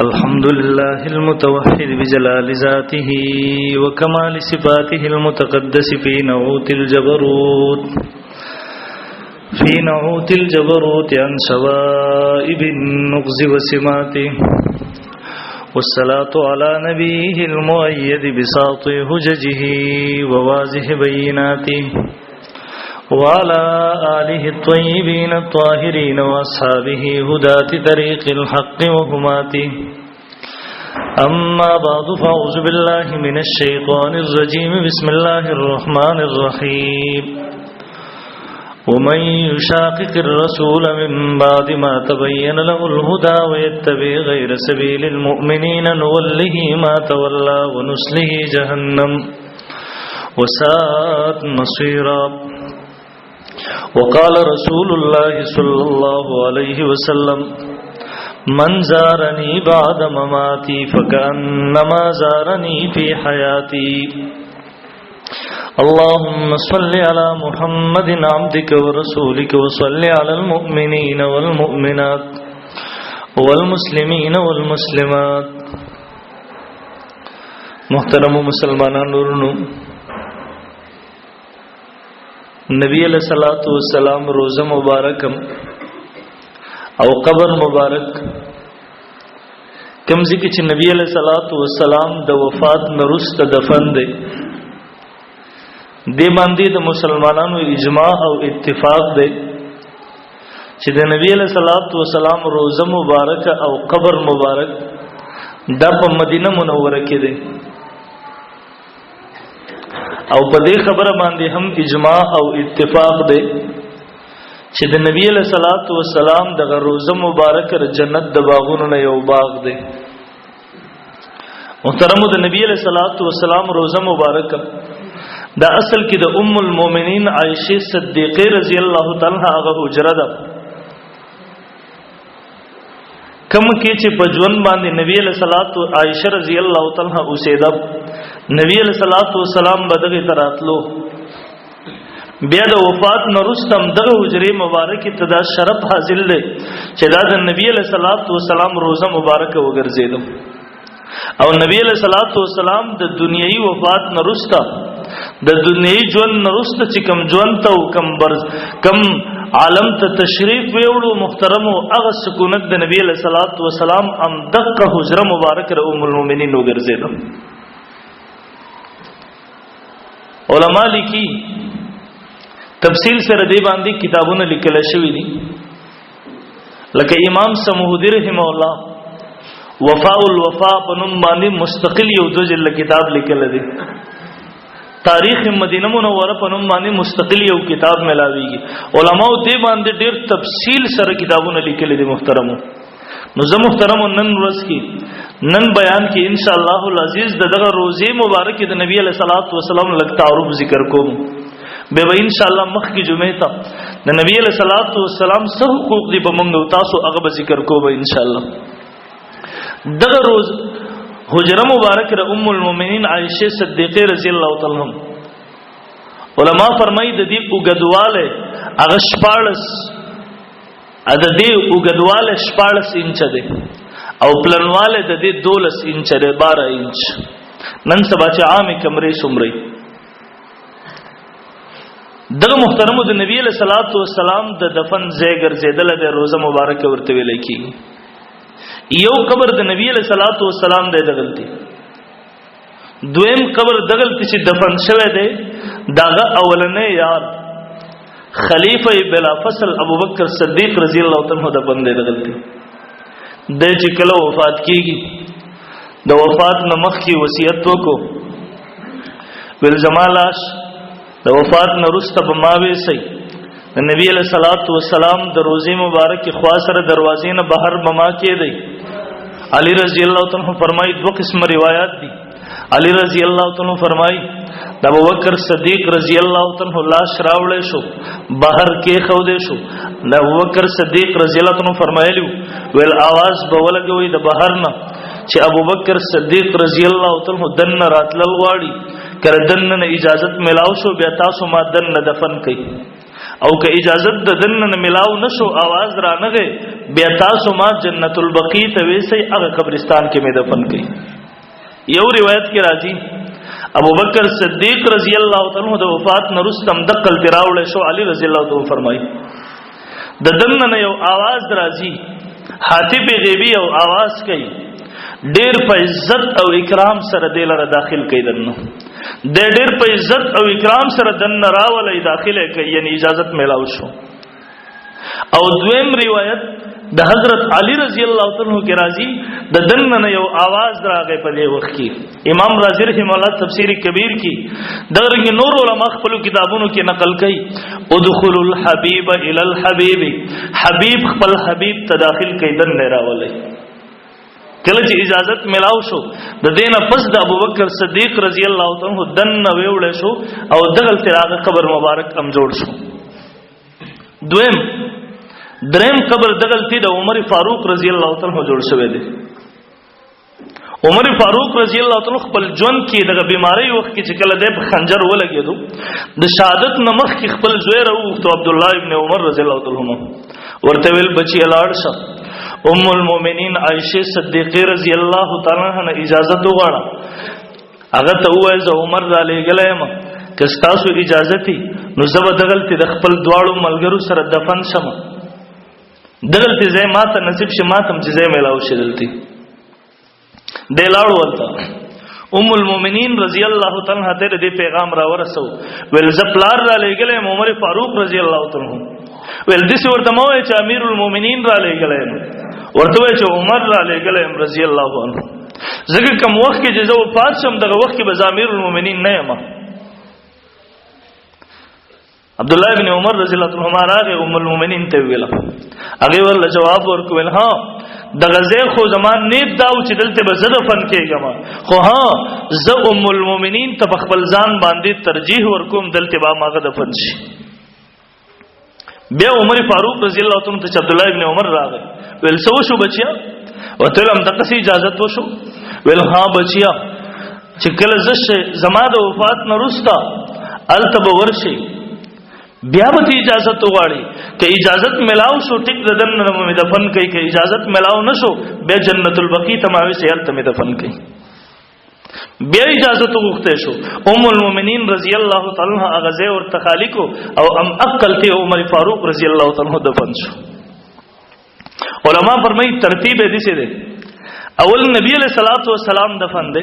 الحمد لله المتوحد بجلال ذاته وكمال صفاته المتقدس في نعوت الجبروت عن شوائب النقز وسماته، والصلاة على نبيه المؤيد بساط حججه وواضح بيناته، وعلى آله الطيبين الطاهرين وأصحابه هداة طريق الحق وهماته. أما بعد فأعوذ بالله من الشيطان الرجيم. بسم الله الرحمن الرحيم. ومن يشاقق الرسول من بعد ما تبين له الهدى ويتبع غير سبيل المؤمنين نوله ما تولى ونصله جهنم وساءت مصيرا. وقال رسول الله صلى الله عليه وسلم: من زارني بعد مماتي فكأنما زارني في حياتي. اللهم صل على محمد عبدك ورسولك وصل على المؤمنين والمؤمنات والمسلمين والمسلمات. محترم مسلمانان ورنو، نبی علیہ الصلوۃ والسلام روزه مبارکم او قبر مبارک کمزې کې چې نبی علیہ الصلوۃ والسلام د وفات نرسته دفن دی، دې باندې د مسلمانانو اجماع او اتفاق دی چې د نبی علیہ الصلوۃ والسلام روزه مبارک او قبر مبارک د په مدینه منوره کې دی، او په دې خبره باندې هم اجماع او اتفاق دی چې د نبی علیہ الصلوۃ والسلام د روزه مبارک د جنت د باغونو نه یو باغ دی. محترم، د نبی علیہ الصلوۃ والسلام روزه مبارک دا اصل کې د ام المؤمنین عائشه صدیقه رضی الله تعالی عنها هغه حجره ده کوم کې چې په ژوند باندې نبی علیہ الصلوۃ عائشه رضی الله تعالی عنها اوسېده. نبی علیہ الصلوۃ والسلام بدغه تراتلو بیا د وفات نرستم دغه حجره مبارکه ته دا شرف حاصل دی چې دا د نبی علیہ الصلوۃ والسلام روزه مبارکه وګرځیدو، او نبی علیہ الصلوۃ والسلام د دنیوي وفات نرسته د دنیوي ژوند نرسته چې کم ژوند ته کم عالم ته تشریف ویوړو محترمو هغه سکونت د نبی علیہ الصلوۃ والسلام ام دغه حجره مبارکه ام المؤمنین وګرځیدو. علماء لیکي تفصیل سره دی باندې کتابونه لیکل شوی دي، لکه امام سمودی رحمه الله وفاء الوفاء په نوم باندې مستقل یو دو جلد کتاب لیکل دي، تاریخ مدینه منوره په نوم باندې مستقل یو کتاب ملاویږي. علماء دې باندې ډېر تفصیل سره کتابونه لیکل دي. محترمو، نو زه محترمو نن ورځ کې نن بیان کې ان شاء الله العزیز دغه روزه مبارکه د نبی علیہ الصلوۃ والسلام لک تعارف ذکر کوم به ان شاء الله مخ کی جمعه ته د نبی علیہ الصلوۃ والسلام څه حقوق دي په موږ تاسو هغه به ذکر کوم ان شاء الله. دغه روز حجره مبارکه د ام المؤمنین عائشه صدیقه رضی الله تعالی عنها علما فرمایي د دې وګدواله هغه 14 انچ ده او پلنواله د دې 12 انچ ده 12 انچ. نن سبا چې عام کمرې سمري دغه محترمو د نبی علیہ الصلوۃ والسلام د دفن ځای ګرځیدل د روزه مبارکه ورته ویل کی. یو قبر د نبی علیہ الصلوۃ والسلام د دغلتي، دویم قبر دغلتي چې دفن شوه دی داغه اولنې یار خلیفہ بلا فصل ابوبکر صدیق رضی الله تعالی عنہ دفن دی دغلتي. د چې کله وفات کیږي د وفات نه مخکې وصیت وکړو ول زمالاش د وفات نه وروسته به ما وېسي د نبی علیہ الصلوۃ والسلام د روزه مبارک خوا سره دروازې نه بهر بما کېدی. علی رضی الله تعالی عنہ فرمایي دو قسم روایت دي. علی رضی الله تعالی عنہ فرمایي د ابوبکر صدیق رضی الله تعالی عنہ لاش راوړې شو بهر کې خو دې شو. د ابوبکر صدیق رضی الله تعالی عنہ فرمایلی ول आवाज به ولګوي د بهر نه چې ابوبکر صدیق رضی الله تعالی عنہ دن راتلل غواړي کړه دن نه اجازه ملاو شو بیا تاسو ما دن دفن کړئ. او که اجازت د دنن ملاو نشو आवाज را نغه بیا تاسو ما جنت البقیع ته وېسي هغه قبرستان کې مې دفن کړي. یو روایت کې راځي ابو بکر صدیق رضی الله تعالی عنہ د وفات نرستم دقل تراول شو علی رضی الله تعالی فرمایي د دنن یو आवाज راځي حاتب غیبی او आवाज کوي ډیر په عزت او اکرام سره دلاره داخل کیدنه د ډیر په عزت او اکرام سره دن راولې داخله کوي یعنی اجازت میلاو شو. او دویم روایت د حضرت علی رضی الله تعالی عنہ کی راضی د دن یو आवाज راغې په دې وخت کې امام رازی رحمه الله تفسیر کبیر کی دغه نور علماء خپل کتابونو کې نقل کړي ادخلوا الحبیب الی الحبیب حبیب خپل حبیب تداخل کیدن نه راولې. کله چې اجازت ملاو شو د دینه پس د ابوبکر صدیق رضی الله تعالی عنہ دن ویوړ شو او دغه تراغه قبر مبارک هم جوړ شو. دریم قبر دغلتی د عمر فاروق رضی الله تعالی عنہ جوړ شوی دی. عمر فاروق رضی الله تعالی خپل ژوند کې دغه بیماری وخت کې چې کله د خنجر ولګیدو د شهادت نمخ کې خپل زوی راوغتو عبد الله ابن عمر رضی الله تعالی عنہ ورته ویل بچی لاړ شه ام المؤمنین عائشه صدیقه رضی الله تعالی عنها اجازه وغواړه هغه ته وایي زه عمر را لګلم که تاسو اجازه تي نو زه دغلتی د خپل دواړو ملګرو سره دفن شم دغلتی زې ماته نصیب شي ماتم چې زې ملاو شي دلتی دلاړ ولته ام المؤمنین رضی الله تعالی عنها ته دې پیغام را ورسو ول زپلار را لګلم عمر فاروق رضی الله تعالی عنہ ول دې ورته مو چې امیر المؤمنین را لګلم ورته چې عمر را لګلم رضی الله عنه زګه کوم وخت کې چې زه وفات شم دغه وخت کې به امیر المؤمنین نه یم. عبد الله ابن عمر رضی الله عنهما راغه ام المؤمنین ته ویل هغه ول جواب ورکول ها دغه زه خو زمان نیت داو چې دلته به زده فن کېږم خو ها ز ام المؤمنین ته خپل ځان باندې ترجیح ورکوم دلته به ماغه دفن شي. بیا عمر فاروق رضی الله تعالی عنہ ته عبد الله ابن عمر راغه ول سو شو بچیا وته هم دغه سي اجازه وشو ول ها بچیا چې کله زشه زما د وفات نه رستا التب ورشي بیا به اجازه وغواړي که اجازت ملاو شو ټیک ددن نه مې دفن کوي که اجازت ملاو نشو بیا جنت البقیع تماوي سیل ته مې دفن کوي. بیا اجازه وغوښته شو ام المؤمنین رضی الله تعالی عنها اغازه او تخالیکو او ام عقل ته عمر فاروق رضی الله تعالی عنہ دفن شو. علما فرمایي ترتیب دې څه ده اول نبی علیہ الصلوۃ والسلام دفن ده